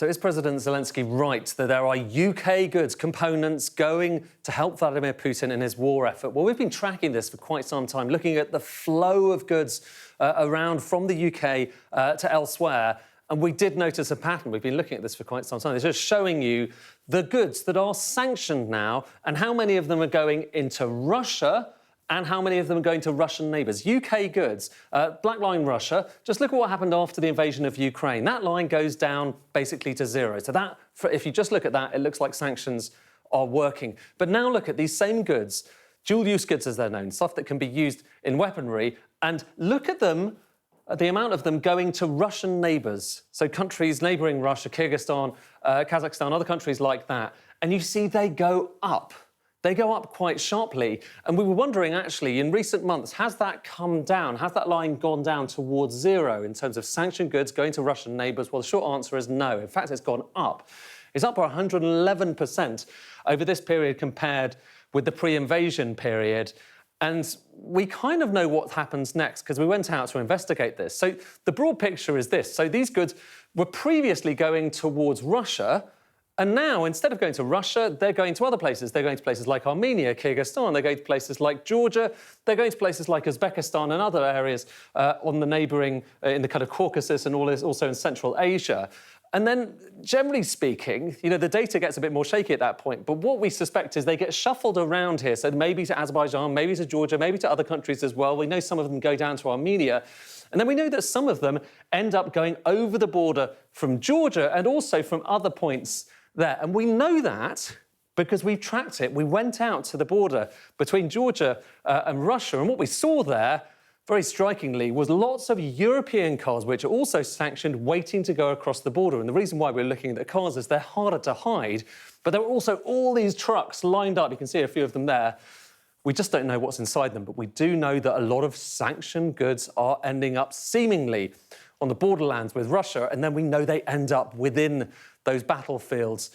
So is President Zelenskyy right that there are UK goods, components going to help Vladimir Putin in his war effort? Well, we've been tracking this for quite some time, looking at the flow of goods around from the UK to elsewhere. And we did notice a pattern. We've been looking at this for quite some time. It's just showing you the goods that are sanctioned now and how many of them are going into Russia and how many of them are going to Russian neighbours. UK goods, black line Russia. Just look at what happened after the invasion of Ukraine. That line goes down basically to zero. So that, if you just look at that, it looks like sanctions are working. But now look at these same goods, dual-use goods as they're known, stuff that can be used in weaponry, and look at them, the amount of them going to Russian neighbours. So countries neighbouring Russia, Kyrgyzstan, Kazakhstan, other countries like that. And you see they go up. They go up quite sharply. And we were wondering, actually, in recent months, has that come down? Has that line gone down towards zero in terms of sanctioned goods going to Russian neighbours? Well, the short answer is no. In fact, it's gone up. It's up by 111% over this period compared with the pre-invasion period. And we kind of know what happens next because we went out to investigate this. So the broad picture is this. So these goods were previously going towards Russia, and now, instead of going to Russia, they're going to other places. They're going to places like Armenia, Kyrgyzstan. They're going to places like Georgia. They're going to places like Uzbekistan and other areas on the neighbouring, in the kind of Caucasus and all this, also in Central Asia. And then, generally speaking, you know, the data gets a bit more shaky at that point. But what we suspect is they get shuffled around here. So maybe to Azerbaijan, maybe to Georgia, maybe to other countries as well. We know some of them go down to Armenia. And then we know that some of them end up going over the border from Georgia and also from other points there. And we know that because we've tracked it. We went out to the border between Georgia and Russia, and what we saw there, very strikingly, was lots of European cars which are also sanctioned, waiting to go across the border. And the reason why we're looking at the cars is they're harder to hide, but there were also all these trucks lined up. You can see a few of them there. We just don't know what's inside them, but we do know that a lot of sanctioned goods are ending up seemingly on the borderlands with Russia, and then we know they end up within those battlefields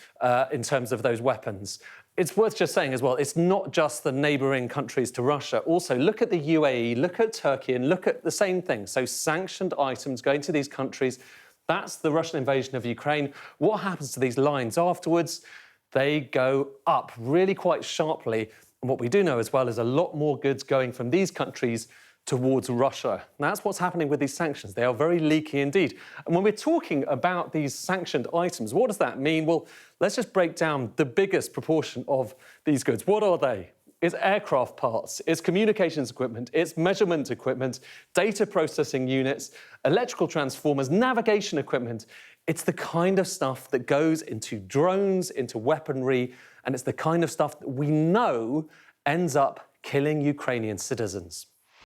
in terms of those weapons. It's worth just saying as well, it's not just the neighbouring countries to Russia. Also, look at the UAE, look at Turkey, and look at the same thing. So sanctioned items going to these countries, that's the Russian invasion of Ukraine. What happens to these lines afterwards? They go up really quite sharply. And what we do know as well is a lot more goods going from these countries towards Russia. And that's what's happening with these sanctions. They are very leaky indeed. And when we're talking about these sanctioned items, what does that mean? Well, let's just break down the biggest proportion of these goods. What are they? It's aircraft parts, it's communications equipment, it's measurement equipment, data processing units, electrical transformers, navigation equipment. It's the kind of stuff that goes into drones, into weaponry, and it's the kind of stuff that we know ends up killing Ukrainian citizens.